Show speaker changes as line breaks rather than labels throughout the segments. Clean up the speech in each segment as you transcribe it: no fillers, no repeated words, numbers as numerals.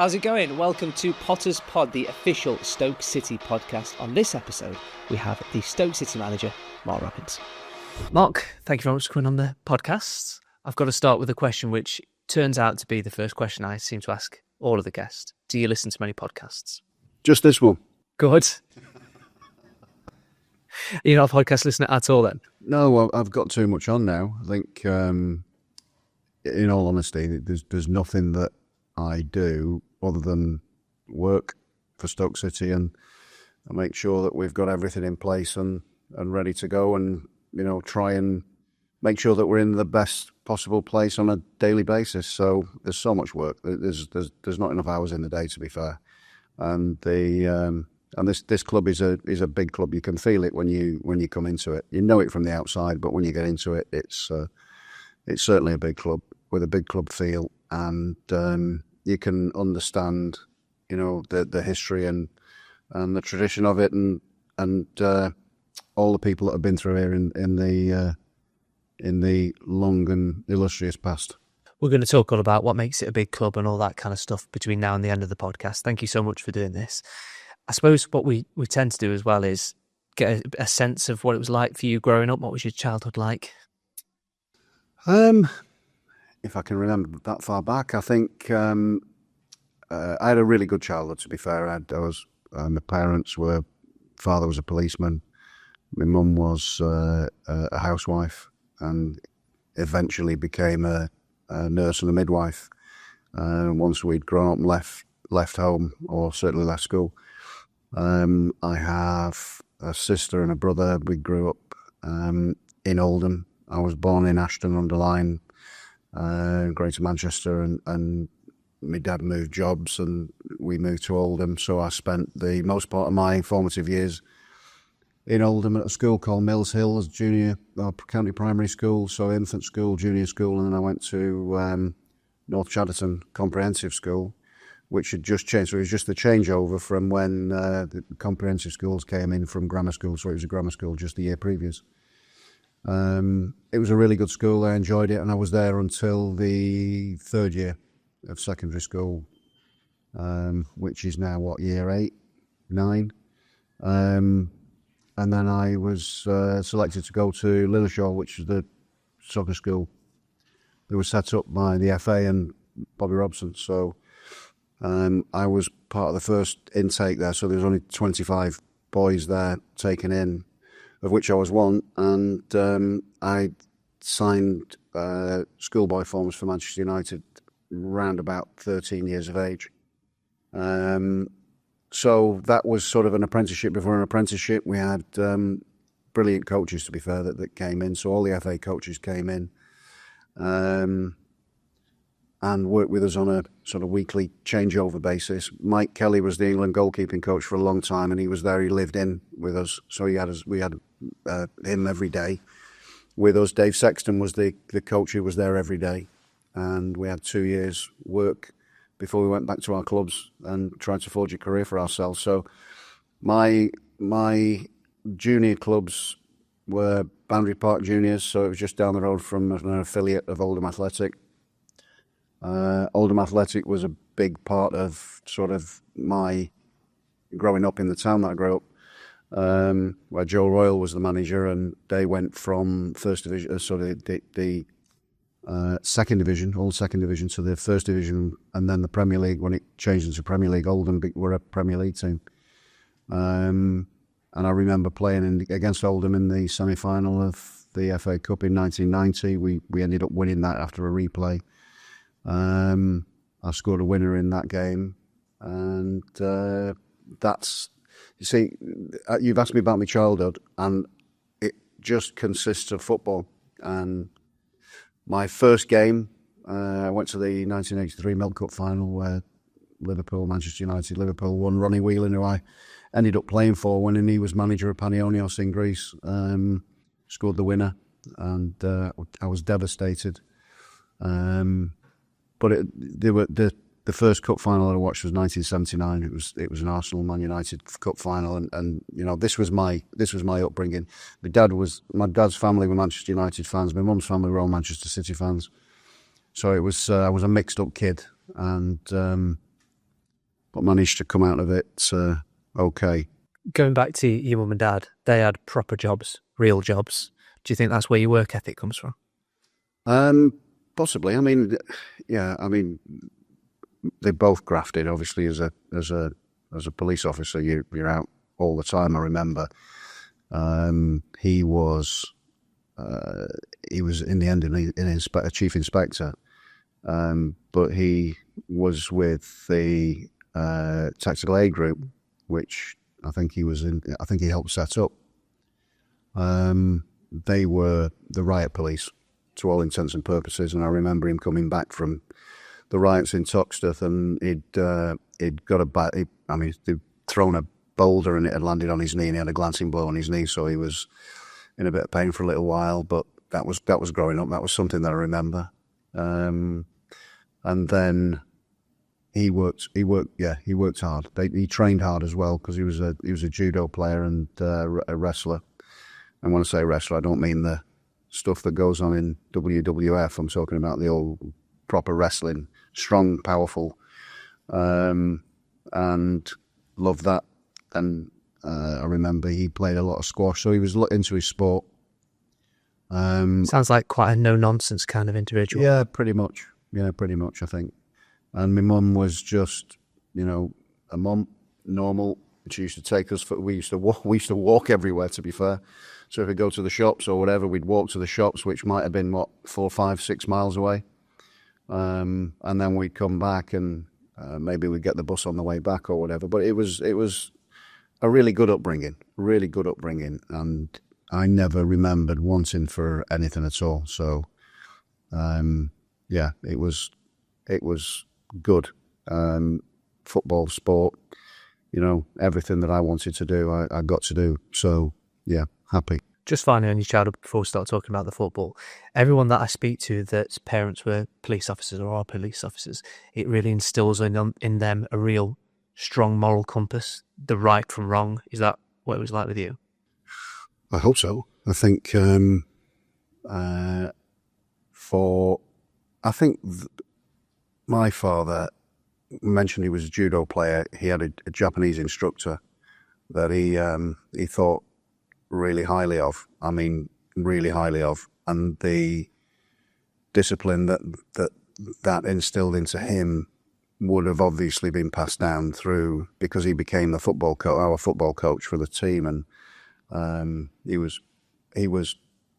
How's it going? Welcome to Potter's Pod, the official Stoke City podcast. On this episode, we have the Stoke City manager, Mark Robbins. Mark, thank you very much for coming on the podcast. I've got to start with a question which turns out to be the first question I seem to ask all of the guests. Do you listen to many podcasts?
Just this one.
Good. You're not a podcast listener at all then?
No, I've got too much on now. I think, in all honesty, there's nothing that I do other than work for Stoke City and make sure that we've got everything in place and ready to go, and try and make sure that we're in the best possible place on a daily basis. So there's so much work. There's not enough hours in the day, to be fair. And this club is a big club. You can feel it when you come into it. You know it from the outside, but when you get into it, it's certainly a big club with a big club feel, and you can understand, the history and the tradition of it, and all the people that have been through here in the long and illustrious past.
We're going to talk all about what makes it a big club and all that kind of stuff between now and the end of the podcast. Thank you so much for doing this. I suppose what we tend to do as well is get a sense of what it was like for you growing up. What was your childhood like?
If I can remember that far back, I think I had a really good childhood, to be fair. My parents were, father was a policeman, my mum was a housewife, and eventually became a nurse and a midwife once we'd grown up and left home, or certainly left school. I have a sister and a brother. We grew up in Oldham. I was born in Ashton-under-Lyne, Greater Manchester, and my dad moved jobs and we moved to Oldham. So I spent the most part of my formative years in Oldham at a school called Mills Hill as junior county primary school, so infant school, junior school, and then I went to North Chadderton Comprehensive School, which had just changed. So it was just the changeover from when the comprehensive schools came in from grammar school. So it was a grammar school just the year previous. It was a really good school. I enjoyed it, and I was there until the third year of secondary school, which is now year 8, 9. And then I was selected to go to Lilleshall, which is the soccer school that was set up by the FA and Bobby Robson. So I was part of the first intake there, so there was only 25 boys there taken in, of which I was one, and I signed schoolboy forms for Manchester United round about 13 years of age. So that was sort of an apprenticeship before an apprenticeship. We had brilliant coaches, to be fair, that came in. So all the FA coaches came in and worked with us on a sort of weekly changeover basis. Mike Kelly was the England goalkeeping coach for a long time, and he was there. He lived in with us, so we had him every day with us. Dave Sexton was the coach who was there every day, and we had 2 years' work before we went back to our clubs and tried to forge a career for ourselves. So my junior clubs were Boundary Park Juniors, so it was just down the road from an affiliate of Oldham Athletic. Oldham Athletic was a big part of sort of my growing up in the town that I grew up, where Joe Royal was the manager, and they went from first division, the second division, all second division, to the first division, and then the Premier League. When it changed into Premier League, Oldham were a Premier League team. And I remember playing against Oldham in the semi-final of the FA Cup in 1990. We ended up winning that after a replay. I scored a winner in that game, and that's, you see, you've asked me about my childhood, and it just consists of football. And my first game, I went to the 1983 Milk Cup final where Manchester United, Liverpool won. Ronnie Whelan, who I ended up playing for when he was manager of Panionios in Greece, scored the winner, and I was devastated. But the first cup final I watched was 1979. It was an Arsenal Man United cup final, and this was my upbringing. My dad's family were Manchester United fans. My mum's family were all Manchester City fans. So it was I was a mixed up kid, and managed to come out of it okay.
Going back to your mum and dad, they had proper jobs, real jobs. Do you think that's where your work ethic comes from?
Possibly. I mean, yeah. I mean, they both grafted. Obviously, as a police officer, you're out all the time. I remember he was in the end a chief inspector, but he was with the tactical aid group, which I think he was in. I think he helped set up. They were the riot police, to all intents and purposes, and I remember him coming back from the riots in Toxteth, and he'd got they'd thrown a boulder and it had landed on his knee, and he had a glancing blow on his knee, so he was in a bit of pain for a little while. But that was growing up. That was something that I remember. And then he worked hard. He trained hard as well, because he was a judo player and a wrestler. And when I say wrestler, I don't mean the stuff that goes on in WWF. I'm talking about the old proper wrestling, strong, powerful, and loved that. And I remember he played a lot of squash, so he was into his sport.
Sounds like quite a no-nonsense kind of individual.
Yeah, pretty much. I think. And my mum was just, a mum, normal. She used to take us we used to walk everywhere, to be fair. So if we go to the shops or whatever, we'd walk to the shops, which might have been 4, 5, 6 miles away. And then we'd come back, and maybe we'd get the bus on the way back or whatever. But it was a really good upbringing, and I never remembered wanting for anything at all. So, yeah, it was good. Football, sport, everything that I wanted to do, I got to do. So, yeah, happy.
Just finally on your childhood, before we start talking about the football, everyone that I speak to that's parents were police officers or are police officers, it really instills in them a real strong moral compass, the right from wrong. Is that what it was like with you?
I hope so. I think my father mentioned he was a judo player. He had a Japanese instructor that he thought really highly of. I mean, really highly of. And the discipline that instilled into him would have obviously been passed down through, because he became our football coach for the team, and he was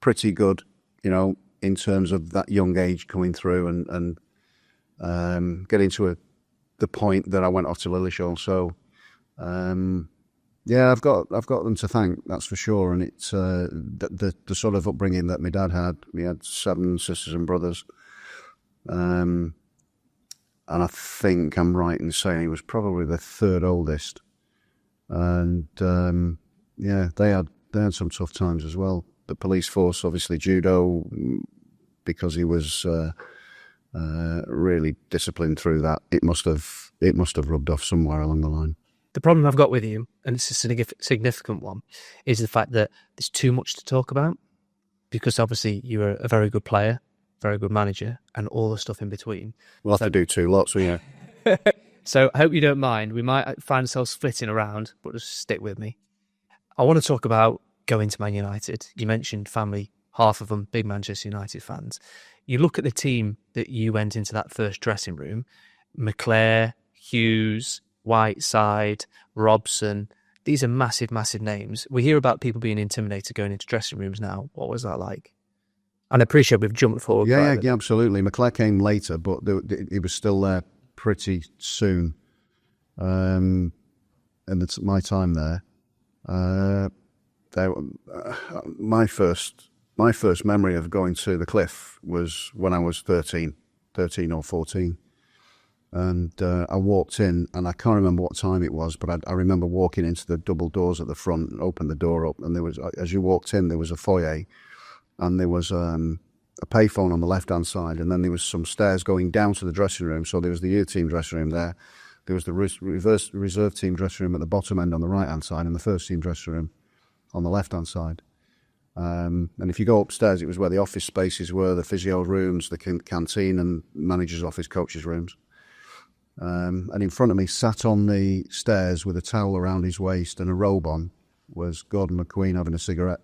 pretty good, in terms of that young age coming through and getting to the point that I went off to Lillishall. So, yeah, I've got them to thank, that's for sure. And it's the sort of upbringing that my dad had. We had 7 sisters and brothers, and I think I'm right in saying he was probably the 3rd oldest. And yeah, they had some tough times as well. The police force, obviously judo, because he was really disciplined through that. It must have rubbed off somewhere along the line.
The problem I've got with you, and it's a significant one, is the fact that there's too much to talk about, because obviously you were a very good player, very good manager, and all the stuff in between.
We'll have to do 2 lots, yeah.
So I hope you don't mind. We might find ourselves flitting around, but just stick with me. I want to talk about going to Man United. You mentioned family, half of them big Manchester United fans. You look at the team that you went into that first dressing room, McClare, Hughes, Whiteside, Robson. These are massive, massive names. We hear about people being intimidated going into dressing rooms now. What was that like? And I appreciate we've jumped forward.
Yeah, absolutely. McClare came later, but he was still there pretty soon. And it's my time there. My first memory of going to the Cliff was when I was 13 or 14. And I walked in, and I can't remember what time it was, but I remember walking into the double doors at the front and opened the door up, and there was, as you walked in, there was a foyer, and there was a payphone on the left-hand side, and then there was some stairs going down to the dressing room. So there was the youth team dressing room there. There was the reserve team dressing room at the bottom end on the right-hand side, and the first team dressing room on the left-hand side. And if you go upstairs, it was where the office spaces were, the physio rooms, the canteen, and manager's office, coaches' rooms. And in front of me, sat on the stairs with a towel around his waist and a robe on, was Gordon McQueen having a cigarette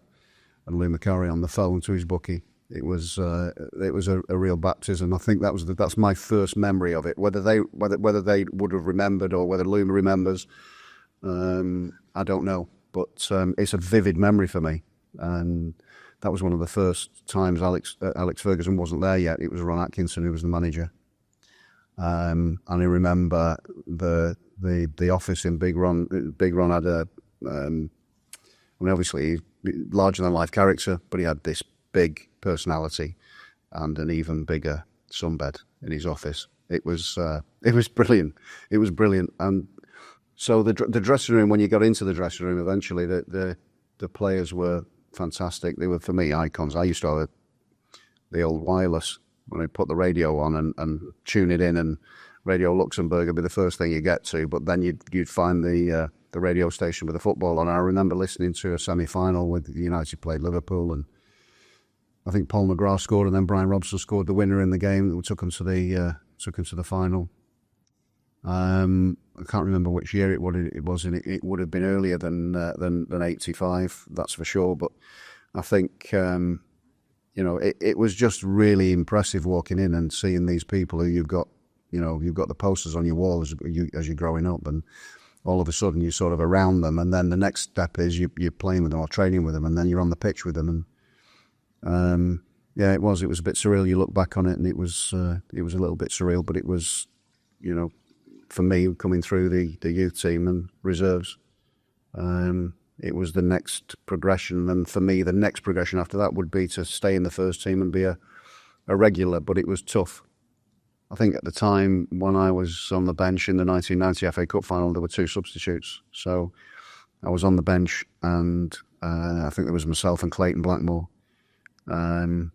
and Lou Macari on the phone to his bookie. It was a real baptism. I think that's my first memory of it. Whether they would have remembered or whether Lou remembers, I don't know. But it's a vivid memory for me. And that was one of the first times Alex Ferguson wasn't there yet. It was Ron Atkinson who was the manager. And I remember the office in Big Ron. Big Ron had obviously larger than life character, but he had this big personality and an even bigger sunbed in his office. It was brilliant. It was brilliant. And so the dressing room, when you got into the dressing room, eventually the players were fantastic. They were, for me, icons. I used to have the old wireless when I put the radio on and tune it in, and Radio Luxembourg would be the first thing you get to, but then you'd find the radio station with the football on. I remember listening to a semi-final with United played Liverpool, and I think Paul McGrath scored, and then Brian Robson scored the winner in the game that took him to the final. I can't remember which year it was, and it would have been earlier than 85, that's for sure. But I think it was just really impressive walking in and seeing these people who you've got the posters on your wall as you're growing up, and all of a sudden you're sort of around them, and then the next step is you're playing with them or training with them, and then you're on the pitch with them. And it was a bit surreal. You look back on it, and it was a little bit surreal, but it was, for me, coming through the youth team and reserves, it was the next progression. And for me, the next progression after that would be to stay in the first team and be a regular, but it was tough. I think at the time when I was on the bench in the 1990 FA Cup final, there were 2 substitutes. So I was on the bench, and I think there was myself and Clayton Blackmore. And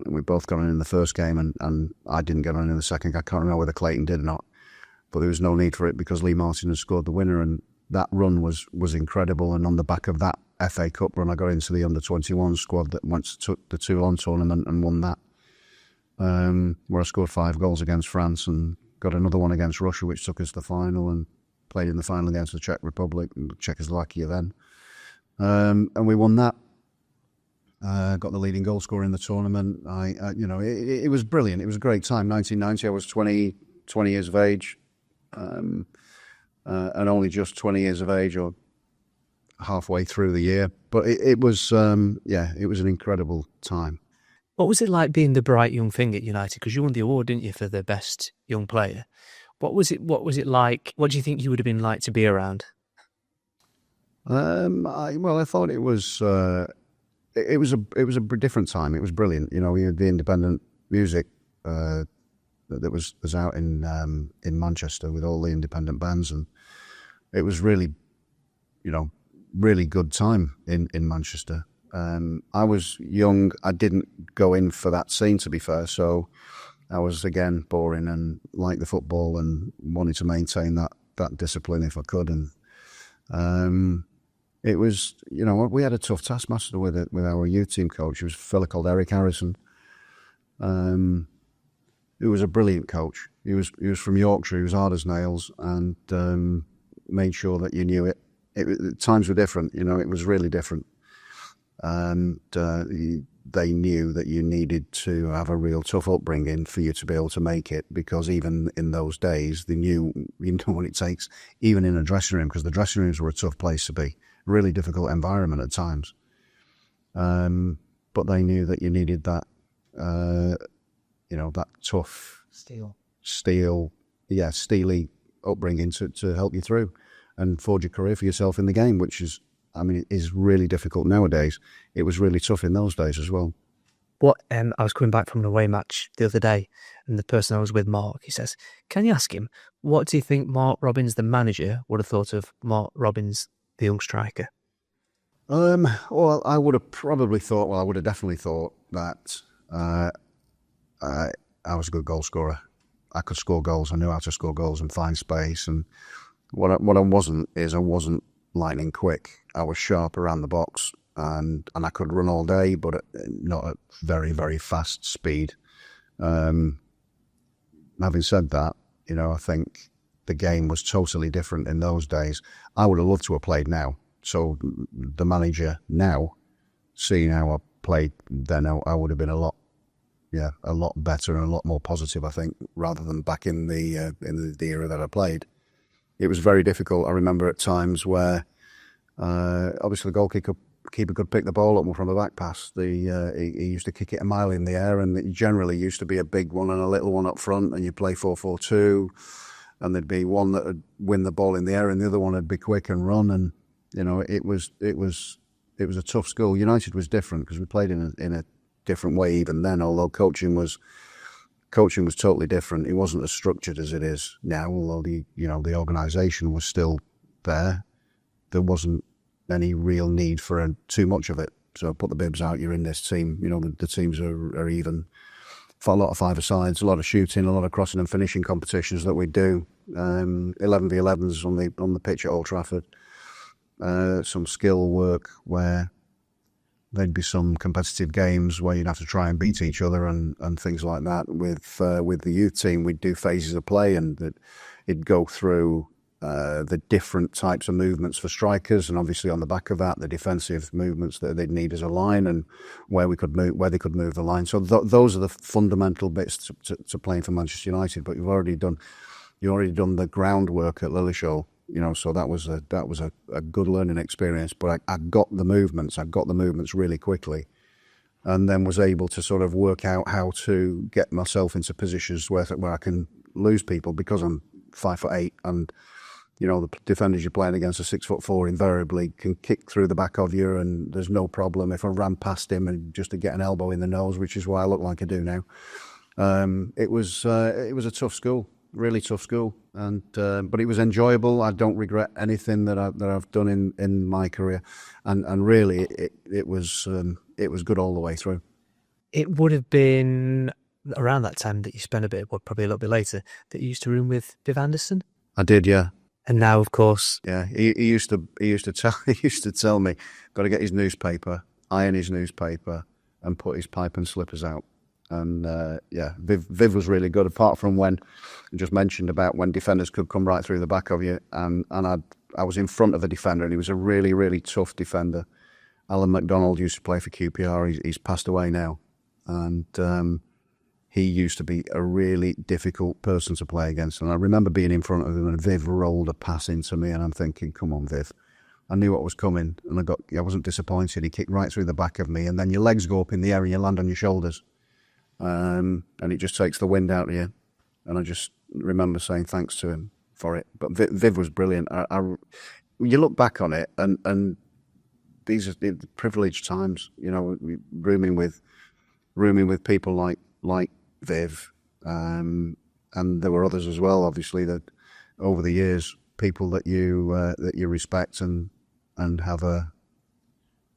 we both got on in the first game, and I didn't get on in the second. I can't remember whether Clayton did or not, but there was no need for it because Lee Martin had scored the winner, and that run was incredible. And on the back of that FA Cup run, I got into the under-21 squad that went to the Toulon tournament and won that, where I scored 5 goals against France and got another one against Russia, which took us to the final, and played in the final against the Czech Republic and Czechoslovakia then. And we won that. Got the leading goal scorer in the tournament. It was brilliant. It was a great time. 1990, I was 20 years of age, and only just 20 years of age, or halfway through the year. But it was an incredible time.
What was it like being the bright young thing at United? Because you won the award, didn't you, for the best young player? What was it like? What do you think you would have been like to be around?
I thought it was. It was a different time. It was brilliant. We had the independent music that was out in Manchester with all the independent bands, and it was really, really good time in Manchester. I was young. I didn't go in for that scene, to be fair. So I was again boring and liked the football and wanted to maintain that discipline if I could. And it was, we had a tough taskmaster with our youth team coach. He was a fella called Eric Harrison, who was a brilliant coach. He was from Yorkshire. He was hard as nails, and made sure that you knew it. Times were different. It was really different, and they knew that you needed to have a real tough upbringing for you to be able to make it. Because even in those days, they knew what it takes, even in a dressing room, because the dressing rooms were a tough place to be. Really difficult environment at times, but they knew that you needed that, that tough steely upbringing to help you through and forge a career for yourself in the game, which is really difficult nowadays. It was really tough in those days as well.
I was coming back from an away match the other day, and the person I was with, Mark, he says, "Can you ask him, what do you think Mark Robins, the manager, would have thought of Mark Robins, the young striker?"
Well, I would have definitely thought that I was a good goal scorer. I could score goals. I knew how to score goals and find space. And what I wasn't is I wasn't lightning quick. I was sharp around the box, and I could run all day, but not at very, very fast speed. Having said that, I think the game was totally different in those days. I would have loved to have played now. So the manager now, seeing how I played then, I would have been a lot better and a lot more positive, I think, rather than back in the era that I played. It was very difficult. I remember at times where obviously the goalkeeper could pick the ball up from the back pass. He used to kick it a mile in the air, and it generally used to be a big one and a little one up front, and you play 4-4-2, and there'd be one that would win the ball in the air and the other one would be quick and run, and it was a tough school. United was different because we played in a different way even then, although coaching was totally different. It wasn't as structured as it is now, although the organisation was still there. There wasn't any real need for too much of it. So put the bibs out, you're in this team. The teams are even. For a lot of five-a-sides, a lot of shooting, a lot of crossing and finishing competitions that we do. 11v11s on the pitch at Old Trafford. Some skill work where there'd be some competitive games where you'd have to try and beat each other and things like that. With the youth team, we'd do phases of play, and it'd go through the different types of movements for strikers, and obviously on the back of that, the defensive movements that they'd need as a line, and where they could move the line. So those are the fundamental bits to playing for Manchester United. But you already done the groundwork at Lilleshall, so that was a good learning experience. But I got the movements really quickly, and then was able to sort of work out how to get myself into positions where I can lose people, because I'm 5'8", and the defenders you're playing against are 6'4", invariably can kick through the back of you, and there's no problem if I ran past him and just to get an elbow in the nose, which is why I look like I do now. It was a tough school, really tough school, and but it was enjoyable. I don't regret anything that I've done in my career, and really it was good all the way through.
It would have been around that time that you spent probably a little bit later, that you used to room with Viv Anderson.
I did, yeah.
And now, of course,
yeah, he used to tell me, got to get his newspaper, iron his newspaper, and put his pipe and slippers out. And Viv was really good. Apart from when I just mentioned about when defenders could come right through the back of you, and I was in front of the defender, and he was a really, really tough defender. Alan MacDonald used to play for QPR. He's passed away now, and he used to be a really difficult person to play against. And I remember being in front of him, and Viv rolled a pass into me, and I'm thinking, come on, Viv. I knew what was coming, and I wasn't disappointed. He kicked right through the back of me, and then your legs go up in the air and you land on your shoulders. And it just takes the wind out of you. And I just remember saying thanks to him for it. But Viv was brilliant. You look back on it, and these are the privileged times, rooming with people like Viv, and there were others as well, obviously, that over the years, people that you respect and have a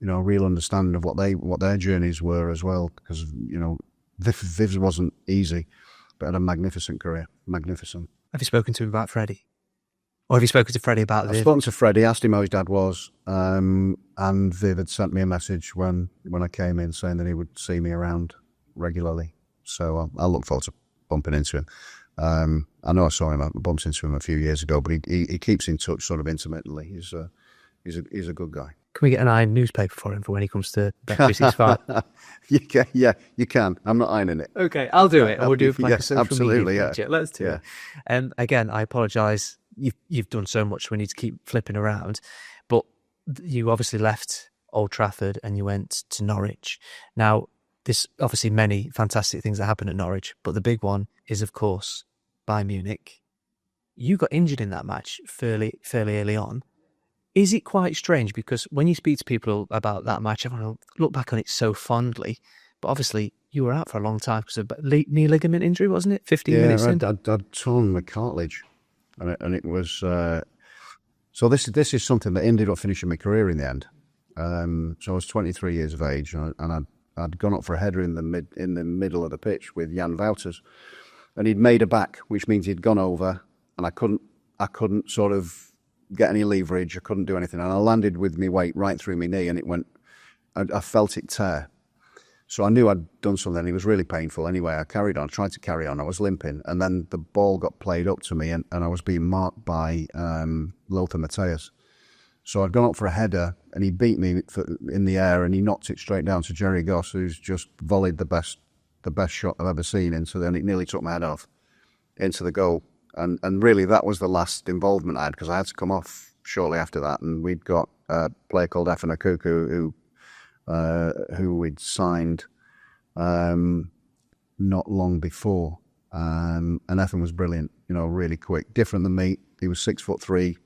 real understanding of what their journeys were as well, because Viv's wasn't easy, but had a magnificent career, magnificent.
Have you spoken to him about Freddy? Or have you spoken to Freddy about Viv?
I've spoken to Freddy, asked him how his dad was, and Viv had sent me a message when I came in saying that he would see me around regularly. So I look forward to bumping into him. I know I bumped into him a few years ago, but he keeps in touch sort of intermittently. He's a good guy.
Can we get an iron newspaper for him for when he comes to Bet365?
You can. I'm not ironing it.
Okay, I'll do it. We'll do it for a social
absolutely,
media picture. Let's do it. And again, I apologise. You've done so much. We need to keep flipping around. But you obviously left Old Trafford and you went to Norwich. Now, there's obviously many fantastic things that happen at Norwich, but the big one is, of course, Bayern Munich. You got injured in that match fairly early on. Is it quite strange? Because when you speak to people about that match, everyone will look back on it so fondly, but obviously you were out for a long time because of knee ligament injury, wasn't it? 15 minutes in?
I'd torn my cartilage, and it was... So this is something that ended up finishing my career in the end. So I was 23 years of age, and I'd gone up for a header in the middle of the pitch with Jan Wouters, and he'd made a back, which means he'd gone over, and I couldn't sort of get any leverage. I couldn't do anything, and I landed with my weight right through my knee, and it went. I felt it tear. So I knew I'd done something. It was really painful. Anyway, I carried on, tried to carry on. I was limping. And then the ball got played up to me, and I was being marked by Lothar Matthäus. So I'd gone up for a header, and he beat me in the air, and he knocked it straight down to Jerry Goss, who's just volleyed the best shot I've ever seen into, and it nearly took my head off into the goal. And really, that was the last involvement I had, because I had to come off shortly after that, and we'd got a player called Efan Akuku who we'd signed not long before, and Efan was brilliant. Really quick, different than me. He was 6'3",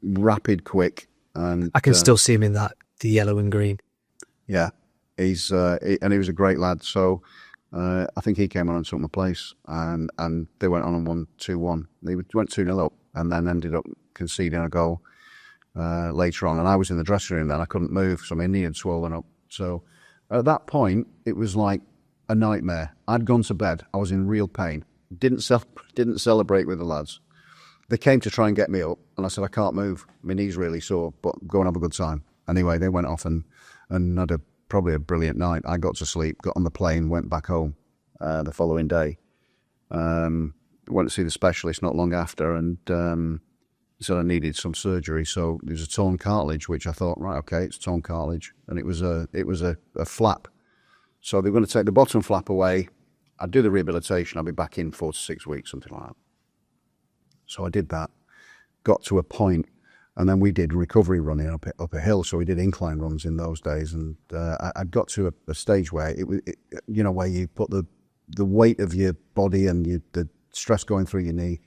rapid, quick. And
I can still see him in the yellow and green.
Yeah, and he was a great lad. So I think he came on and took my place, and they went on and won 2-1. They went 2-0 up, and then ended up conceding a goal later on. And I was in the dressing room then. I couldn't move, so my knee had swollen up. So at that point, it was like a nightmare. I'd gone to bed. I was in real pain. Didn't celebrate with the lads. They came to try and get me up, and I said, I can't move. My knee's really sore, but go and have a good time. Anyway, they went off and had probably a brilliant night. I got to sleep, got on the plane, went back home the following day. Went to see the specialist not long after, and said I needed some surgery. So there was a torn cartilage, which I thought, right, okay, it's torn cartilage, and it was a flap. So they were going to take the bottom flap away. I'd do the rehabilitation. I'd be back in 4 to 6 weeks, something like that. So I did that, got to a point, and then we did recovery running up a hill. So we did incline runs in those days, and I got to a stage where where you put the weight of your body and the stress going through your knee.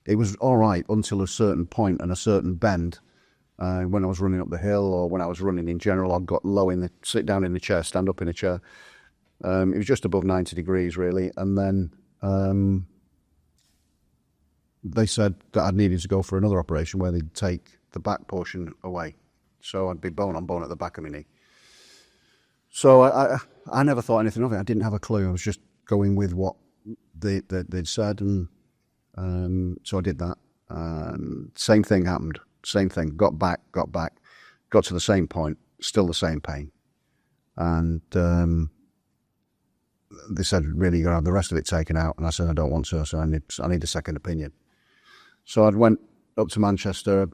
It was all right until a certain point and a certain bend. When I was running up the hill, or when I was running in general, I got low sit down in the chair, stand up in a chair. It was just above 90 degrees really, and then they said that I needed to go for another operation where they'd take the back portion away. So I'd be bone on bone at the back of my knee. So I never thought anything of it. I didn't have a clue. I was just going with what they'd said, and so I did that. Same thing happened. Same thing. Got back. Got to the same point. Still the same pain. And they said, really, you're going to have the rest of it taken out. And I said, I don't want to. So I need a second opinion. So I went up to Manchester.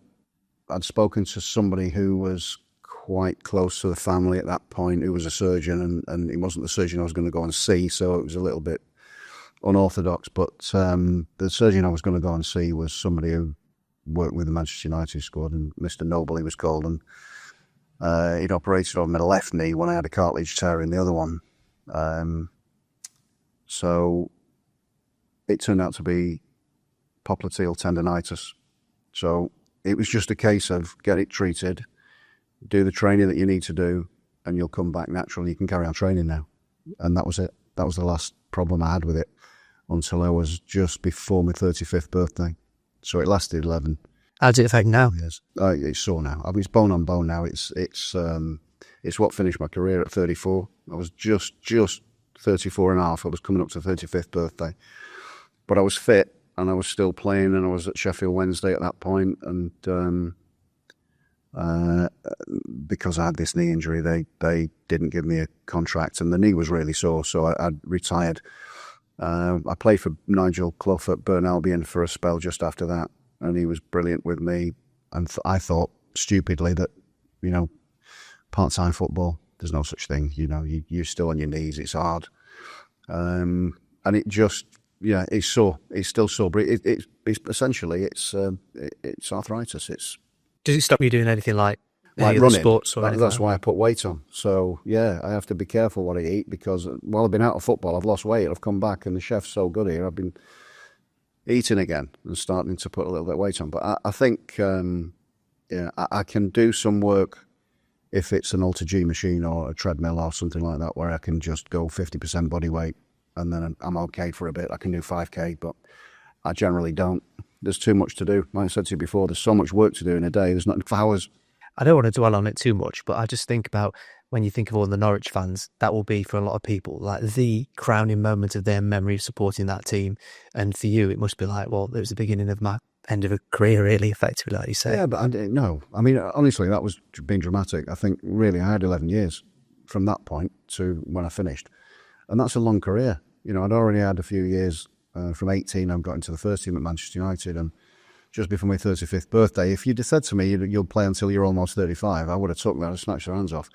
I'd spoken to somebody who was quite close to the family at that point, who was a surgeon, and he wasn't the surgeon I was going to go and see, so it was a little bit unorthodox. But the surgeon I was going to go and see was somebody who worked with the Manchester United squad, and Mr. Noble he was called, and he'd operated on my left knee when I had a cartilage tear in the other one. So it turned out to be popliteal tendonitis. So it was just a case of get it treated, do the training that you need to do, and you'll come back naturally. You can carry on training now. And that was it. That was the last problem I had with it until I was just before my 35th birthday. So it lasted 11.
How does it affect now?
Years. It's sore now. I mean, it's bone on bone now. It's what finished my career at 34. I was just 34 and a half. I was coming up to 35th birthday. But I was fit, and I was still playing, and I was at Sheffield Wednesday at that point, and because I had this knee injury, they didn't give me a contract, and the knee was really sore, so I retired. I played for Nigel Clough at Burn Albion for a spell just after that, and he was brilliant with me, and I thought stupidly that, part-time football, there's no such thing, you're still on your knees, it's hard. And it just, it's sore, it's still sore, but it's essentially, it's arthritis.
Does it stop you doing anything like
running?
Sports or anything?
That's why I put weight on. So, I have to be careful what I eat, because while I've been out of football, I've lost weight. I've come back, and the chef's so good here, I've been eating again and starting to put a little bit of weight on. But I think, I can do some work if it's an Alter G machine or a treadmill or something like that, where I can just go 50% body weight, and then I'm okay for a bit. I can do 5K, but I generally don't. There's too much to do. Like I said to you before, there's so much work to do in a day. There's not enough hours.
I don't want to dwell on it too much, but I just think about when you think of all the Norwich fans, that will be for a lot of people like the crowning moment of their memory of supporting that team. And for you, it must be like, well, it was the beginning of my end of a career, really, effectively, like you say.
Yeah, but no. I mean, honestly, that was being dramatic. I think, really, I had 11 years from that point to when I finished. And that's a long career. You know, I'd already had a few years. From 18, I got into the first team at Manchester United, and just before my 35th birthday, if you'd have said to me you'll play until you're almost 35, I would have took that and snatched their hands off.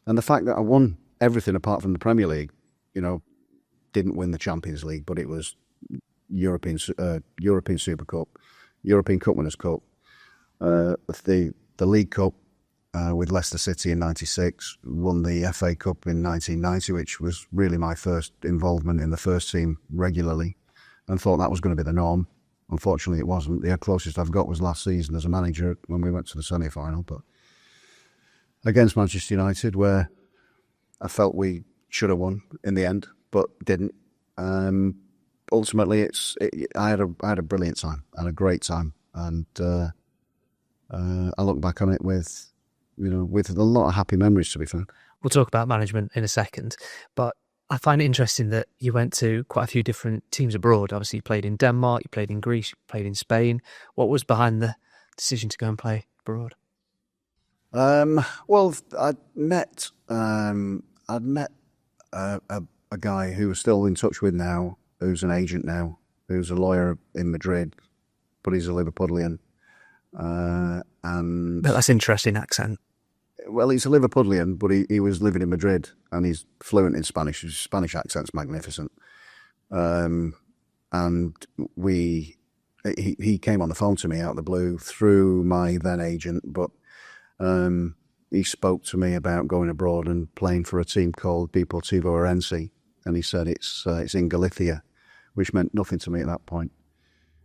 And the fact that I won everything apart from the Premier League, you know, didn't win the Champions League, but it was European Super Cup, European Cup Winners' Cup, the League Cup with Leicester City in '96, won the FA Cup in 1990, which was really my first involvement in the first team regularly, and thought that was going to be the norm. Unfortunately, it wasn't. The closest I've got was last season as a manager when we went to the semi-final, but against Manchester United, where I felt we should have won in the end, but didn't. Ultimately, I had a brilliant time and a great time, and I look back on it with a lot of happy memories, to be fair.
We'll talk about management in a second, but I find it interesting that you went to quite a few different teams abroad. Obviously, you played in Denmark, you played in Greece, you played in Spain. What was behind the decision to go and play abroad?
Well, I'd met a guy who was still in touch with now, who's an agent now, who's a lawyer in Madrid, but he's a Liverpudlian. And
But that's interesting accent.
Well, he's a Liverpudlian, but he was living in Madrid, and he's fluent in Spanish. His Spanish accent's magnificent. And he came on the phone to me out of the blue through my then agent, but he spoke to me about going abroad and playing for a team called Deportivo Orense, and he said it's in Galicia, which meant nothing to me at that point.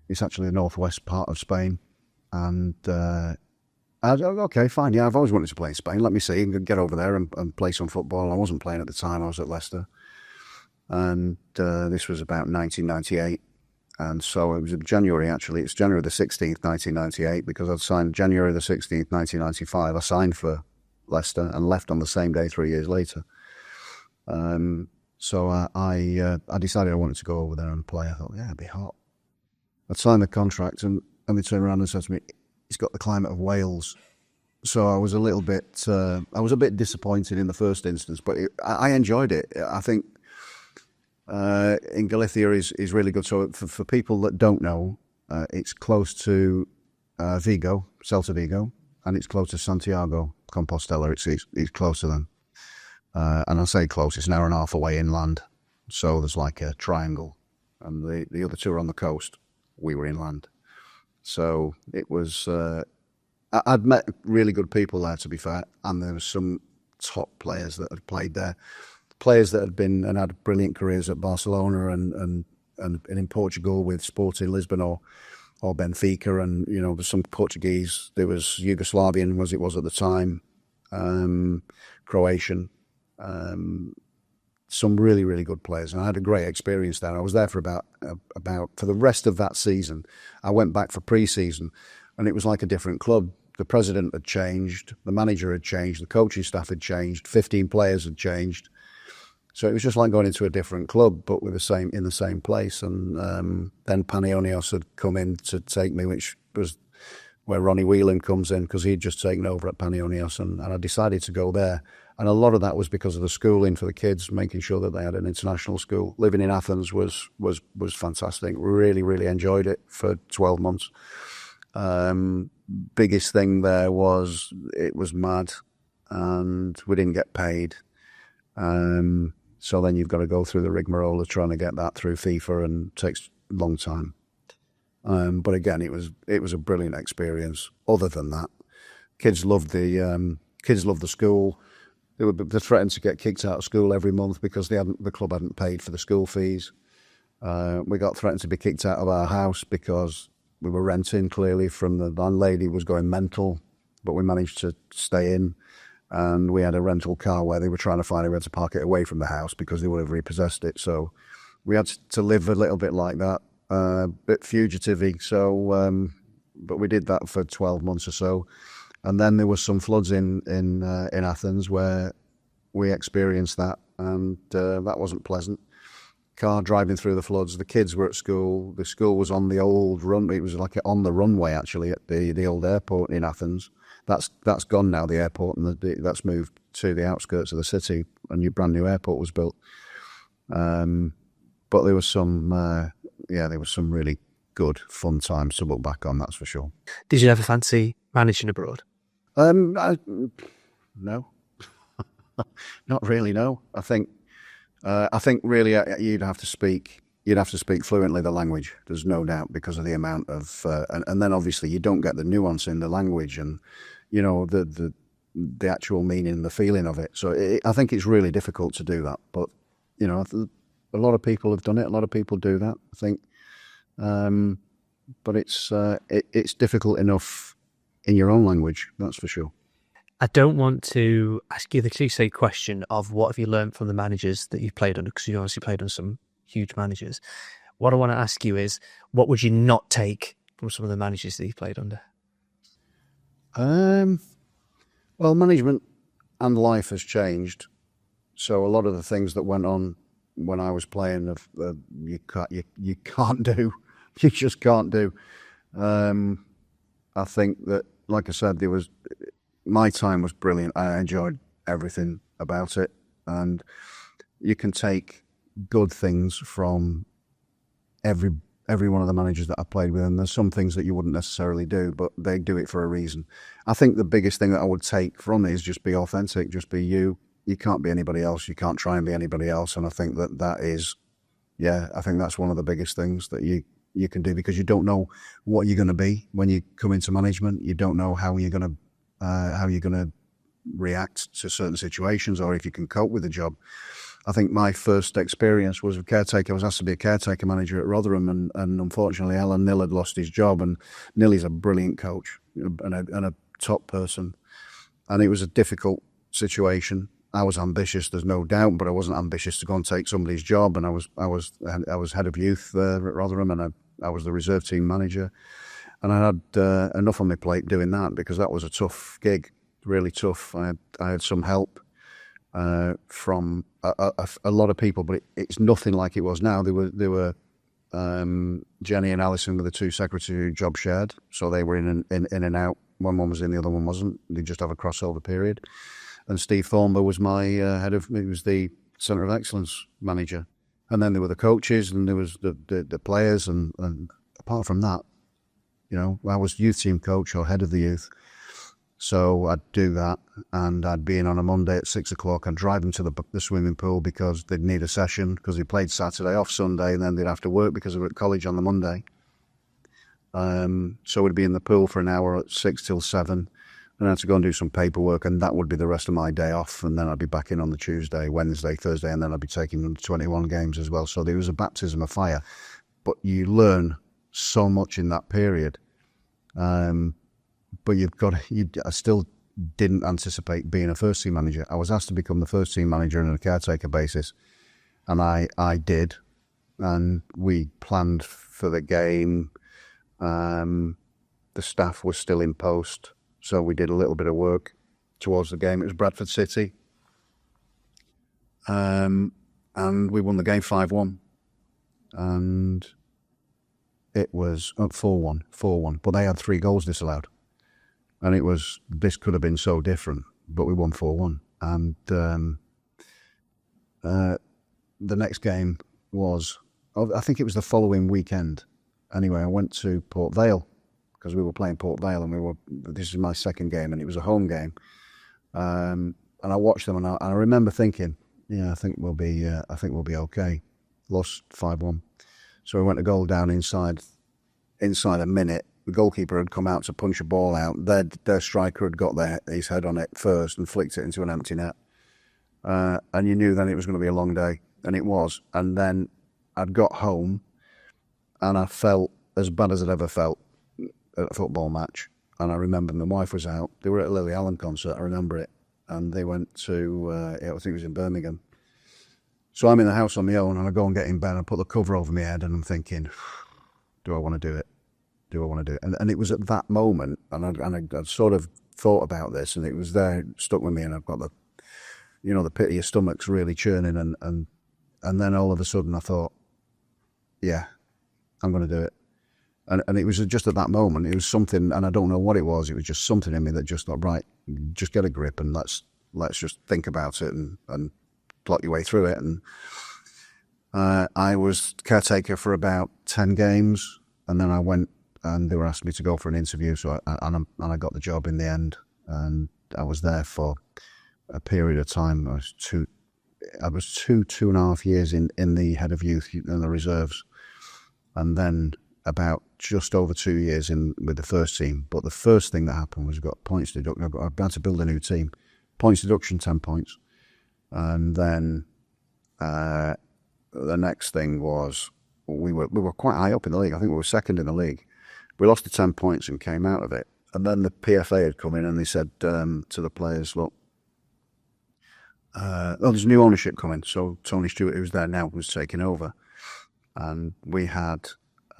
It's actually the northwest part of Spain, and I said, okay, fine, yeah, I've always wanted to play in Spain. Let me see, get over there and play some football. I wasn't playing at the time, I was at Leicester. And this was about 1998. And so it was January, actually. It's January the 16th, 1998, because I'd signed January the 16th, 1995. I signed for Leicester and left on the same day 3 years later. So I decided I wanted to go over there and play. I thought, yeah, it'd be hot. I'd signed the contract, and they turned around and said to me, "It's got the climate of Wales." So I was a bit disappointed in the first instance, but I enjoyed it. I think in Galicia is really good. So for people that don't know, it's close to Vigo, Celta Vigo, and it's close to Santiago Compostela. It's close to them. And I say close, it's an hour and a half away inland. So there's like a triangle, and the other two are on the coast. We were inland. So it was, I'd met really good people there, to be fair, and there were some top players that had played there. Players that had been and had brilliant careers at Barcelona and in Portugal with Sporting Lisbon or Benfica, and there's some Portuguese. There was Yugoslavian, as it was at the time, Croatian, some really, really good players, and I had a great experience there. I was there for about for the rest of that season. I went back for pre-season, and it was like a different club. The president had changed, the manager had changed, the coaching staff had changed, 15 players had changed. So it was just like going into a different club, but in the same place. And then Panionios had come in to take me, which was where Ronnie Whelan comes in, because he'd just taken over at Panionios, and I decided to go there. And a lot of that was because of the schooling for the kids, making sure that they had an international school. Living in Athens was fantastic. Really, really enjoyed it for 12 months. Biggest thing there was it was mad, and we didn't get paid. So then you've got to go through the rigmarole of trying to get that through FIFA, and it takes a long time. But again, it was a brilliant experience. Other than that, kids loved the school. They threatened to get kicked out of school every month because the club hadn't paid for the school fees. We got threatened to be kicked out of our house because we were renting, clearly, from the landlady was going mental, but we managed to stay in. And we had a rental car where they were trying to find a way to park it away from the house because they would have repossessed it. So we had to live a little bit like that, a bit fugitive-y. So, but we did that for 12 months or so. And then there was some floods in Athens where we experienced that, and that wasn't pleasant. Car driving through the floods. The kids were at school. The school was on the old run. It was like on the runway, actually, at the old airport in Athens. That's gone now, the airport, and that's moved to the outskirts of the city. a brand new airport was built. But there was some really good, fun times to look back on, that's for sure.
Did you ever fancy managing abroad?
No, not really. No, I think really you'd have to speak fluently the language. There's no doubt, because of the amount of and then obviously you don't get the nuance in the language and the actual meaning, the feeling of it. So I think it's really difficult to do that. But a lot of people have done it. A lot of people do that, I think. But it's difficult enough in your own language, that's for sure.
I don't want to ask you the cliche question of what have you learned from the managers that you've played under, because you obviously played on some huge managers. What I want to ask you is, what would you not take from some of the managers that you've played under?
Well, management and life has changed. So a lot of the things that went on when I was playing, you can't do. You just can't do. I think that, like I said, my time was brilliant. I enjoyed everything about it, and you can take good things from every one of the managers that I played with, and there's some things that you wouldn't necessarily do, but they do it for a reason. I think the biggest thing that I would take from it is just be authentic, just be you. You can't be anybody else. You can't try and be anybody else, and I think that is, I think that's one of the biggest things that you can do, because you don't know what you're going to be when you come into management. You don't know how you're going to react to certain situations, or if you can cope with the job. I think my first experience was a caretaker. I was asked to be a caretaker manager at Rotherham, and unfortunately Alan Nill had lost his job, and Nilly's a brilliant coach and a top person, and it was a difficult situation. I was ambitious, there's no doubt, but I wasn't ambitious to go and take somebody's job, and I was head of youth there at Rotherham, and I was the reserve team manager, and I had enough on my plate doing that, because that was a tough gig, really tough. I had some help from a lot of people, but it's nothing like it was now. There were Jenny and Alison were the two secretaries who job shared, so they were in and out. One was in, the other one wasn't. They just have a crossover period. And Steve Thornber was my he was the Centre of Excellence manager. And then there were the coaches, and there was the players, and apart from that, I was youth team coach or head of the youth. So I'd do that, and I'd be in on a Monday at 6 o'clock and drive them to the swimming pool, because they'd need a session, because they played Saturday, off Sunday, and then they'd have to work because they were at college on the Monday. So we'd be in the pool for an hour at 6 till 7, and I had to go and do some paperwork, and that would be the rest of my day off, and then I'd be back in on the Tuesday, Wednesday, Thursday, and then I'd be taking them to 21 games as well. So there was a baptism of fire, but you learn so much in that period. But I still didn't anticipate being a first team manager. I was asked to become the first team manager on a caretaker basis, and I did, and we planned for the game. The staff was still in post, so we did a little bit of work towards the game. It was Bradford City, and we won the game 5-1, and it was 4-1, but they had 3 goals disallowed. And this could have been so different, but we won 4-1. And the next game was, I think it was the following weekend. Anyway, I went to Port Vale, because we were playing Port Vale, and this is my second game, and it was a home game. And I watched them, and I remember thinking, I think we'll be okay. Lost 5-1. So we went a goal down inside a minute. The goalkeeper had come out to punch a ball out. Their striker had got his head on it first and flicked it into an empty net. And you knew then it was going to be a long day, and it was. And then I'd got home, and I felt as bad as I'd ever felt at a football match. And I remember my wife was out. They were at a Lily Allen concert, I remember it. And they went to, I think it was in Birmingham. So I'm in the house on my own, and I go and get in bed, and I put the cover over my head, and I'm thinking, do I want to do it? And it was at that moment, and I'd sort of thought about this, and it was there, stuck with me, and I've got the pit of your stomach's really churning, and then all of a sudden I thought, yeah, I'm going to do it. And it was just at that moment, it was something, and I don't know what it was just something in me that just thought, right, just get a grip, and let's just think about it and plot your way through it. And I was caretaker for about 10 games, and then I went and they were asking me to go for an interview. So I got the job in the end, and I was there for a period of time. I was two and a half years in the head of youth and the reserves, and then about just over 2 years in with the first team. But the first thing that happened was we got points deduction. I had to build a new team. Points deduction, 10 points. And then the next thing was we were quite high up in the league. I think we were second in the league. We lost the 10 points and came out of it. And then the PFA had come in and they said to the players, look, there's new ownership coming. So Tony Stewart, who's there now, was taking over. And we had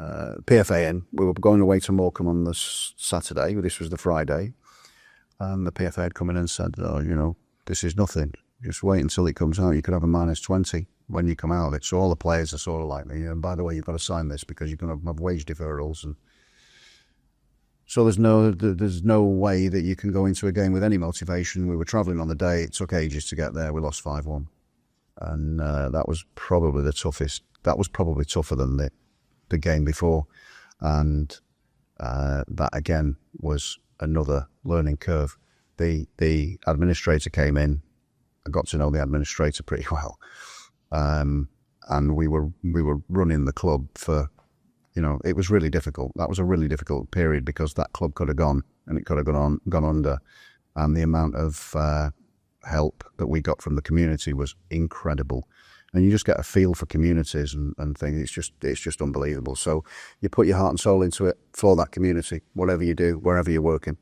PFA in. We were going away to Morecambe on the Saturday. This was the Friday. And the PFA had come in and said, this is nothing. Just wait until it comes out. You could have a -20 when you come out of it. So all the players are sort of like, and by the way, you've got to sign this because you're going to have wage deferrals. And so there's no way that you can go into a game with any motivation. We were travelling on the day. It took ages to get there. We lost 5-1. And that was probably the toughest. That was probably tougher than the game before. And that, again, was another learning curve. The administrator came in. I got to know the administrator pretty well. And we were running the club for, it was really difficult. That was a really difficult period because that club could have gone and it could have gone under. And the amount of help that we got from the community was incredible. And you just get a feel for communities and things. It's just unbelievable. So you put your heart and soul into it for that community, whatever you do, wherever you're working.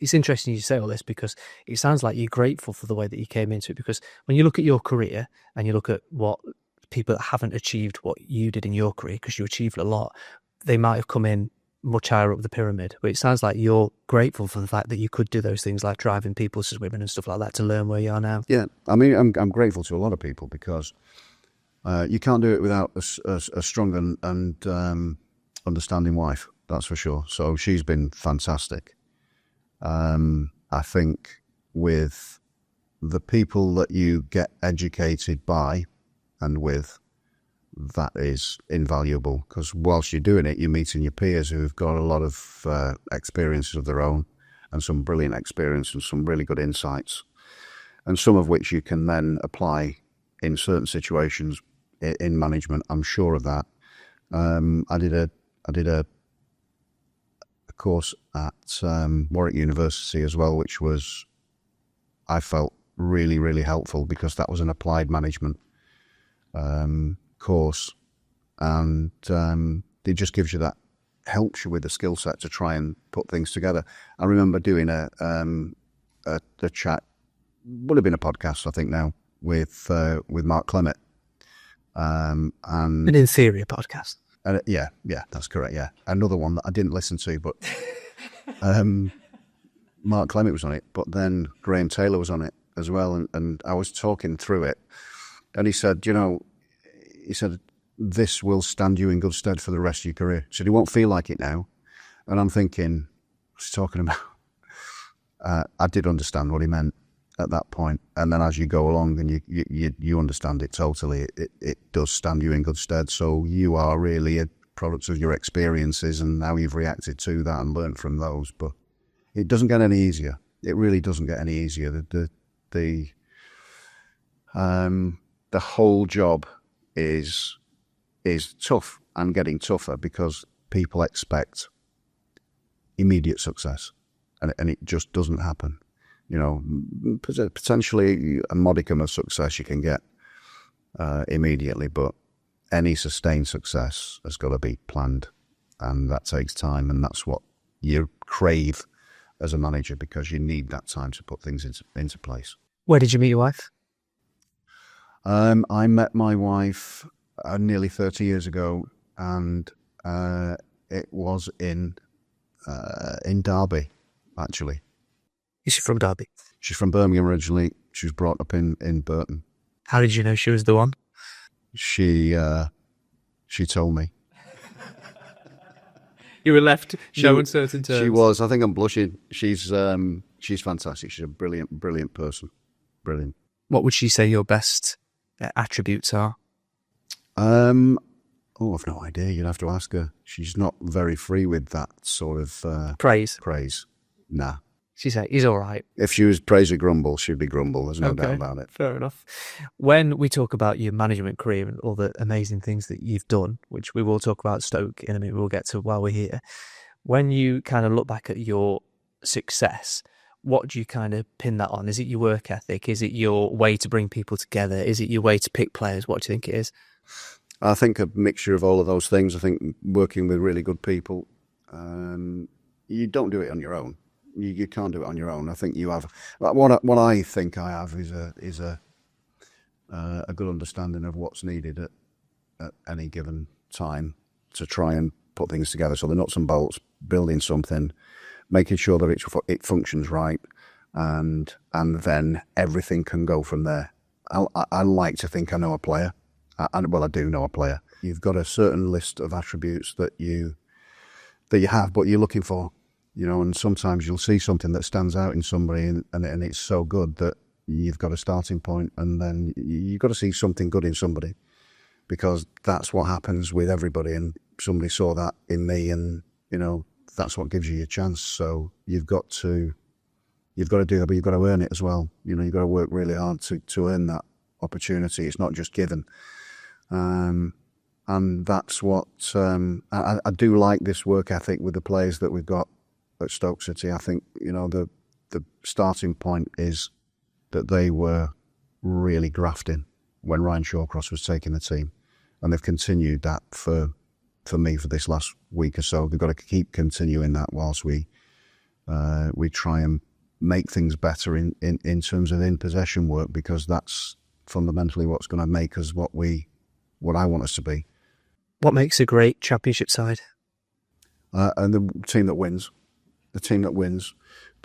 It's interesting you say all this because it sounds like you're grateful for the way that you came into it, because when you look at your career and you look at what people that haven't achieved what you did in your career, because you achieved a lot, they might have come in much higher up the pyramid. But it sounds like you're grateful for the fact that you could do those things like driving people to swimming and stuff like that to learn where you are now.
Yeah, I mean, I'm grateful to a lot of people because you can't do it without a strong and understanding wife, that's for sure. So she's been fantastic. I think with the people that you get educated by and with, that is invaluable, because whilst you're doing it, you're meeting your peers who've got a lot of experiences of their own and some brilliant experience and some really good insights, and some of which you can then apply in certain situations in management. I'm sure of that. I did a course at Warwick University as well, which was, I felt, really, really helpful because that was an applied management course, and it just gives you that, helps you with the skill set to try and put things together. I remember doing a chat, would have been a podcast, I think now, with Mark Clement, and
an in theory a podcast.
Yeah, that's correct. Yeah, another one that I didn't listen to, but Mark Clement was on it. But then Graham Taylor was on it as well, and I was talking through it, and he said, this will stand you in good stead for the rest of your career. He said you won't feel like it now, and I'm thinking, what's he talking about? I did understand what he meant at that point, and then as you go along and you understand it totally, it does stand you in good stead. So you are really a product of your experiences and how you've reacted to that and learned from those. But it doesn't get any easier. It really doesn't get any easier. The whole job is tough and getting tougher because people expect immediate success, and it just doesn't happen. Potentially a modicum of success you can get immediately, but any sustained success has got to be planned, and that takes time, and that's what you crave as a manager because you need that time to put things into place.
Where did you meet your wife?
I met my wife nearly 30 years ago, and it was in Derby, actually.
Is she from Derby?
She's from Birmingham originally. She was brought up in Burton.
How did you know she was the one?
She told me.
You were left no uncertain terms.
She was. I think I'm blushing. She's fantastic. She's a brilliant person. Brilliant.
What would she say your best attributes are?
I've no idea. You'd have to ask her. She's not very free with that sort of
Praise.
Nah.
She said, he's all right.
If she was praise or grumble, she'd be grumble. There's no doubt about it.
Fair enough. When we talk about your management career and all the amazing things that you've done, which we will talk about Stoke in a minute, we'll get to while we're here. When you kind of look back at your success, what do you kind of pin that on? Is it your work ethic? Is it your way to bring people together? Is it your way to pick players? What do you think it is?
I think a mixture of all of those things. I think working with really good people. You don't do it on your own. You can't do it on your own. I think you have what I think I have is a good understanding of what's needed at any given time to try and put things together. So the nuts and bolts, building something, making sure that it functions right, and then everything can go from there. I like to think I know a player. I do know a player. You've got a certain list of attributes that you have, but you're looking for. And sometimes you'll see something that stands out in somebody and it's so good that you've got a starting point, and then you've got to see something good in somebody, because that's what happens with everybody, and somebody saw that in me, and that's what gives you your chance. So you've got to do that, but you've got to earn it as well. You've got to work really hard to earn that opportunity. It's not just given. And that's what I do like, this work ethic with the players that we've got at Stoke City. I think the starting point is that they were really grafting when Ryan Shawcross was taking the team, and they've continued that for me for this last week or so. They've got to keep continuing that whilst we try and make things better in terms of in possession work, because that's fundamentally what's going to make us what I want us to be.
What makes a great championship side?
And the team that wins. But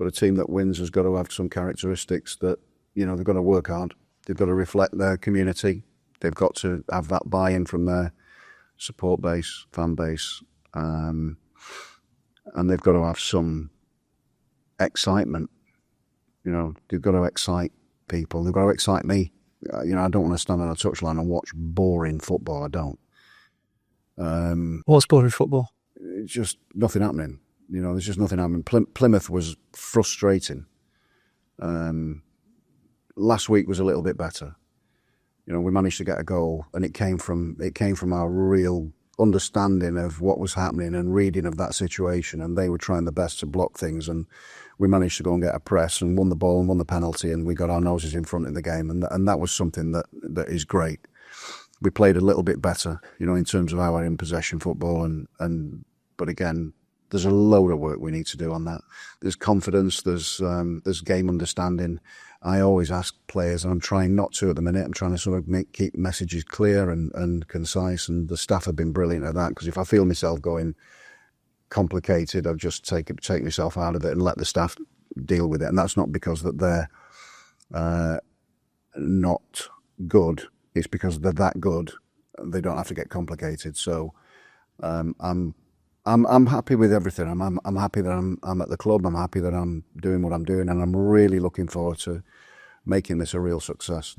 a team that wins has got to have some characteristics that, they've got to work hard. They've got to reflect their community. They've got to have that buy-in from their support base, fan base, and they've got to have some excitement. They've got to excite people. They've got to excite me. I don't want to stand on a touchline and watch boring football. I don't.
What's boring football?
It's just nothing happening. There's just nothing happening. Plymouth was frustrating. Last week was a little bit better. We managed to get a goal, and it came from our real understanding of what was happening and reading of that situation, and they were trying their best to block things, and we managed to go and get a press and won the ball and won the penalty, and we got our noses in front in the game, and that was something that is great. We played a little bit better, in terms of our in possession football, but again, there's a load of work we need to do on that. There's confidence, there's game understanding. I always ask players, and I'm trying not to at the minute, I'm trying to sort of keep messages clear and concise, and the staff have been brilliant at that, because if I feel myself going complicated, I've just take myself out of it and let the staff deal with it. And that's not because that they're not good, it's because they're that good, they don't have to get complicated. So I'm happy with everything. I'm happy that I'm at the club. I'm happy that I'm doing what I'm doing, and I'm really looking forward to making this a real success.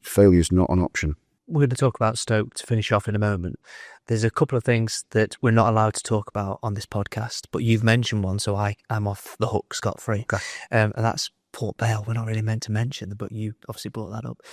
Failure is not an option.
We're going to talk about Stoke to finish off in a moment. There's a couple of things that we're not allowed to talk about on this podcast, but you've mentioned one, so I'm off the hook scot-free. Okay. And that's Port Vale. We're not really meant to mention, but you obviously brought that up.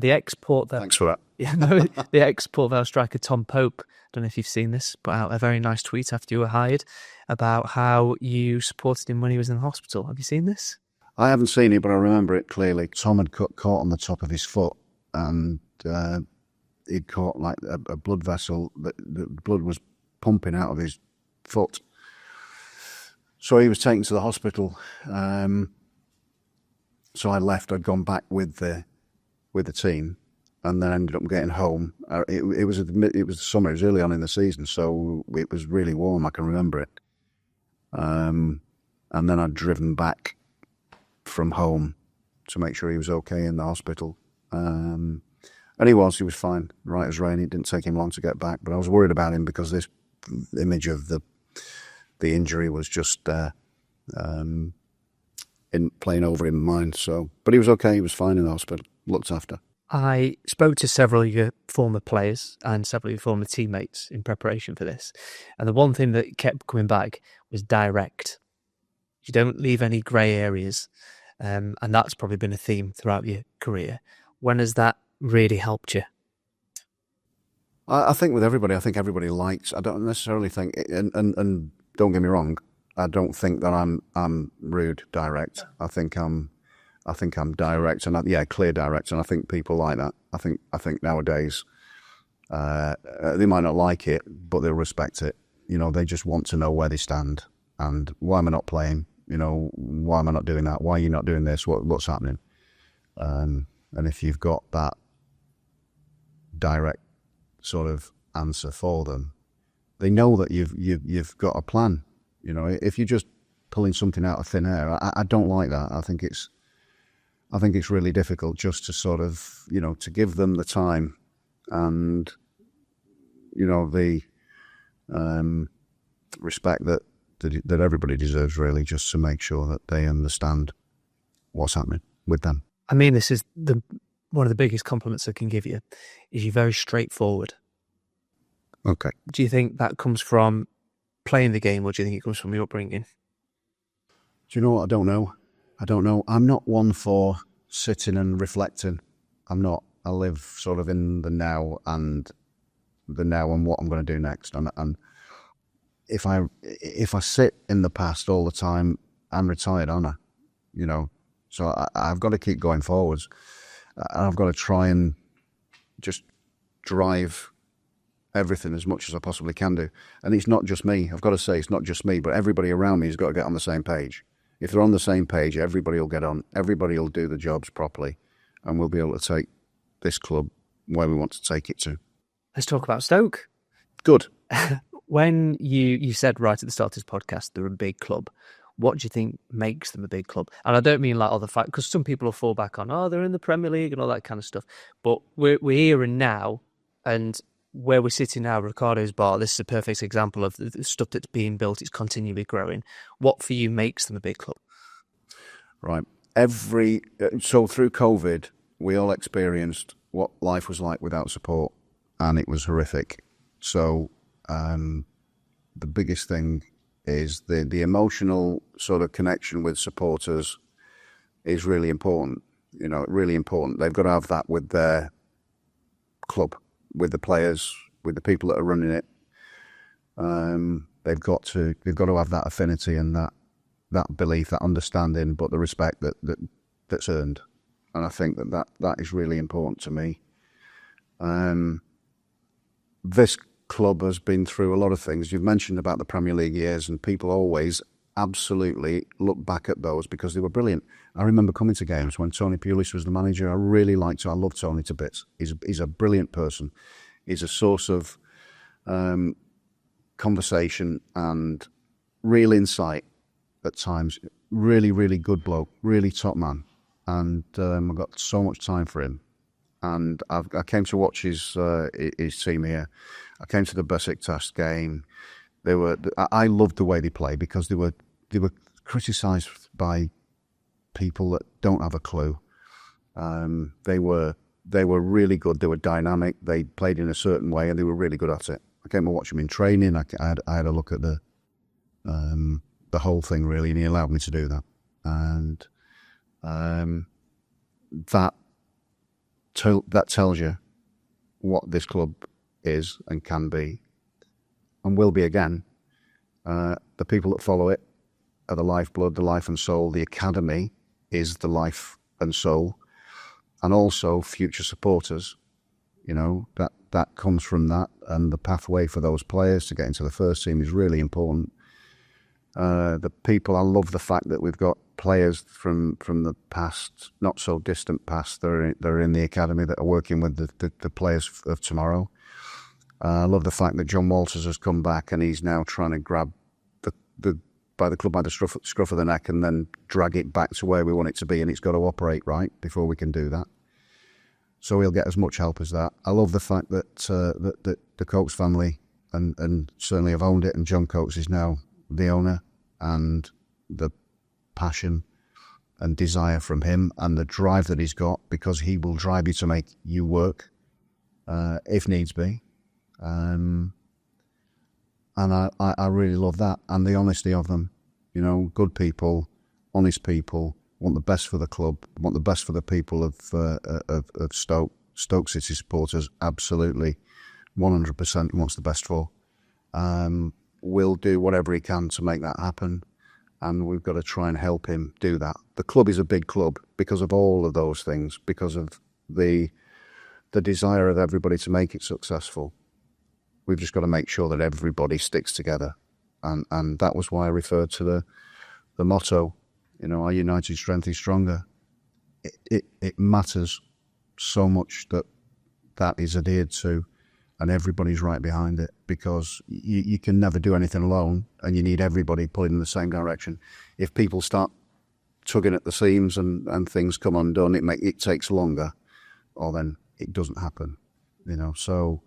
The ex-Port Vale...
Thanks for that.
Yeah, no, the ex-Port Vale striker Tom Pope, I don't know if you've seen this, put out a very nice tweet after you were hired about how you supported him when he was in the hospital. Have you seen this?
I haven't seen it, but I remember it clearly. Tom had caught on the top of his foot, and he'd caught like a blood vessel. The blood was pumping out of his foot. So he was taken to the hospital. So I left. I'd gone back with the team, and then ended up getting home. It was the summer. It was early on in the season, so it was really warm. I can remember it. And then I'd driven back from home to make sure he was okay in the hospital. And he was fine, right as rain. It didn't take him long to get back, but I was worried about him because this image of the injury was just in playing over in mind. So, but he was okay. He was fine in the hospital, looked after.
I spoke to several of your former players and several of your former teammates in preparation for this. And the one thing that kept coming back was direct. You don't leave any grey areas. And that's probably been a theme throughout your career. When has that really helped you?
I think with everybody, I think everybody likes. I don't necessarily think, and don't get me wrong, I don't think that I'm rude, direct. I think I'm direct and clear direct, and I think people like that. I think nowadays they might not like it, but they'll respect it. You know, they just want to know where they stand and why am I not playing? You know, why am I not doing that? Why are you not doing this? What's happening? And if you've got that direct sort of answer for them, they know that you've got a plan. You know, if you're just pulling something out of thin air, I don't like that. I think it's really difficult just to sort of, you know, to give them the time and, you know, the respect that everybody deserves, really, just to make sure that they understand what's happening with them.
I mean, this is one of the biggest compliments I can give you, is you're very straightforward.
Okay.
Do you think that comes from playing the game, or do you think it comes from your upbringing?
Do you know what? I don't know. I'm not one for sitting and reflecting. I'm not. I live sort of in the now and what I'm going to do next. And if I sit in the past all the time, I'm retired, aren't I? You know, so I've got to keep going forwards. I've got to try and just drive everything as much as I possibly can do. And it's not just me. I've got to say, it's not just me, but everybody around me has got to get on the same page. If they're on the same page, everybody will get on. Everybody will do the jobs properly, and we'll be able to take this club where we want to take it to.
Let's talk about Stoke.
Good.
When you said right at the start of this podcast, they're a big club. What do you think makes them a big club? And I don't mean like other facts, because some people will fall back on, they're in the Premier League and all that kind of stuff. But we're here and now, and where we're sitting now, Ricardo's Bar, this is a perfect example of the stuff that's being built. It's continually growing. What for you makes them a big club?
Right. So through COVID, we all experienced what life was like without support, and it was horrific. So the biggest thing is the emotional sort of connection with supporters is really important. You know, really important. They've got to have that with their club, with the players, with the people that are running it. They've got to have that affinity and that belief, that understanding, but the respect that's earned. And I think that is really important to me. This club has been through a lot of things. You've mentioned about the Premier League years, and people always absolutely look back at those because they were brilliant. I remember coming to games when Tony Pulis was the manager. I really liked him. I love Tony to bits. He's a brilliant person. He's a source of conversation and real insight at times. Really, really good bloke. Really top man. And I've got so much time for him. And I came to watch his team here. I came to the Besiktas game. I loved the way they play because they were criticised by people that don't have a clue. They were really good. They were dynamic. They played in a certain way, and they were really good at it. I came to watch them in training. I had a look at the whole thing really, and he allowed me to do that. And that tells you what this club is and can be and will be again. The people that follow it are the lifeblood, the life and soul. The academy is the life and soul, and also future supporters. You know, that comes from that, and the pathway for those players to get into the first team is really important. The people, I love the fact that we've got players from the past, not so distant past, they're in the academy that are working with the players of tomorrow. I love the fact that John Walters has come back and he's now trying to grab the club by the scruff of the neck and then drag it back to where we want it to be, and it's got to operate right before we can do that. So we'll get as much help as that. I love the fact that the Coates family and certainly have owned it, and John Coates is now the owner, and the passion and desire from him, and the drive that he's got, because he will drive you to make you work if needs be. And I really love that, and the honesty of them. You know, good people, honest people, want the best for the club, want the best for the people of Stoke City supporters. Absolutely, 100% wants the best for. Will do whatever he can to make that happen, and we've got to try and help him do that. The club is a big club because of all of those things, because of the desire of everybody to make it successful. We've just got to make sure that everybody sticks together, and that was why I referred to the motto. You know, our united strength is stronger. It matters so much that is adhered to, and everybody's right behind it, because you can never do anything alone, and you need everybody pulling in the same direction. If people start tugging at the seams and things come undone, it takes longer, or then it doesn't happen. You know, so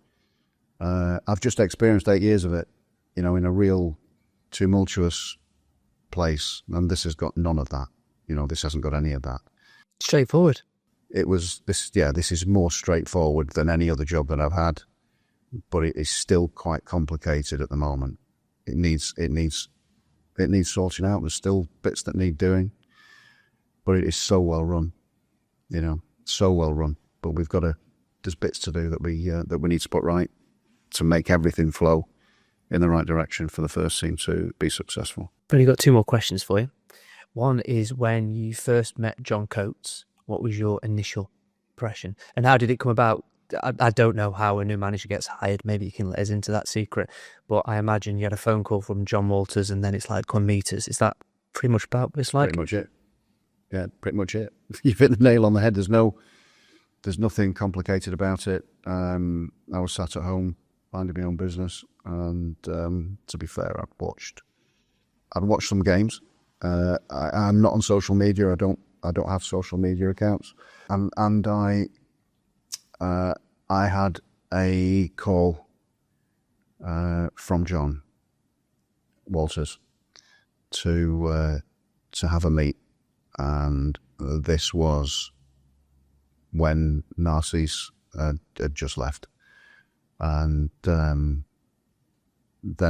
I've just experienced 8 years of it, you know, in a real tumultuous place, and this has got none of that. You know, this hasn't got any of that.
Straightforward.
It was this. Yeah, this is more straightforward than any other job that I've had, but it is still quite complicated at the moment. It needs sorting out. There's still bits that need doing, but it is so well run. You know, so well run. But there's bits to do that we need to put right to make everything flow in the right direction for the first team to be successful.
I've only got 2 more questions for you. One is, when you first met John Coates, what was your initial impression? And how did it come about? I don't know how a new manager gets hired. Maybe you can let us into that secret. But I imagine you had a phone call from John Walters, and then it's like, come meet us. Is that pretty much about what it's like?
Pretty much it. Yeah, pretty much it. You've hit the nail on the head. There's nothing complicated about it. I was sat at home minding my own business, and to be fair, I'd watched some games. I'm not on social media. I don't have social media accounts, and I had a call from John Walters to have a meet, and this was when Narcisse had just left, and then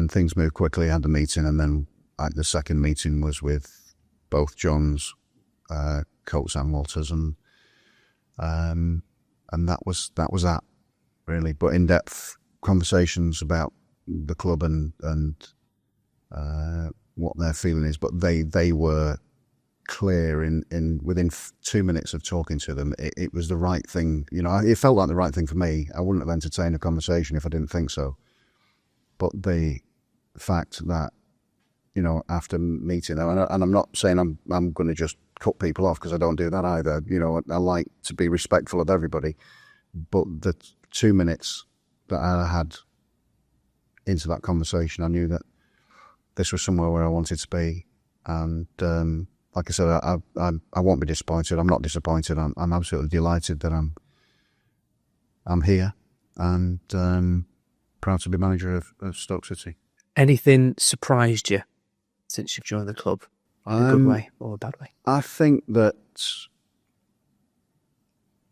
things moved quickly. I had the meeting, and then the second meeting was with both John's, Coates and Walters, and that was that really. But in-depth conversations about the club and what their feeling is. But they were clear in within 2 minutes of talking to them. It was the right thing. You know, it felt like the right thing for me. I wouldn't have entertained a conversation if I didn't think so. But the fact that, you know, after meeting them, and I'm not saying I'm going to just cut people off, because I don't do that either. You know, I like to be respectful of everybody. But the 2 minutes that I had into that conversation, I knew that this was somewhere where I wanted to be. And like I said, I won't be disappointed. I'm not disappointed. I'm absolutely delighted that I'm here, and proud to be manager of Stoke City.
Anything surprised you since you've joined the club, in a good way or a bad way?
I think that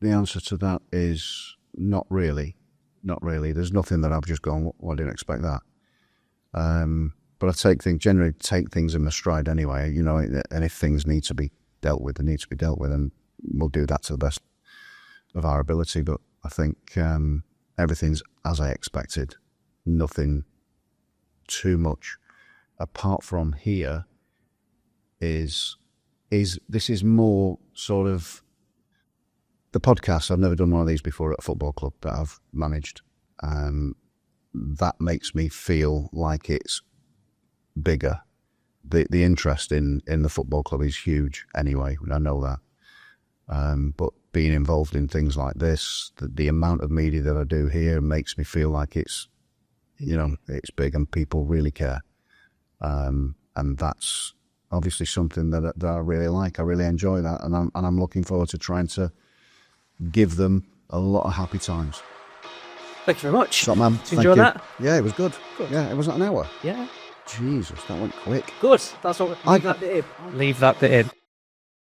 the answer to that is not really. Not really. There's nothing that I've just gone, well, I didn't expect that. But I generally take things in my stride anyway, you know, and if things need to be dealt with, they need to be dealt with, and we'll do that to the best of our ability. But I think everything's as I expected. Nothing too much. Apart from here is this is more sort of the podcast. I've never done one of these before at a football club that I've managed. That makes me feel like it's bigger. The interest in the football club is huge anyway. I know that. But being involved in things like this, the amount of media that I do here makes me feel like it's, you know, it's big and people really care. And that's obviously something that I really like. I really enjoy that, and I'm looking forward to trying to give them a lot of happy times.
Thank you very much.
Top man.
Did you enjoy that?
Yeah, it was good. Yeah, it was an hour.
Yeah.
Jesus, that went quick.
Good. That's what. Leave that bit in. Leave that bit in.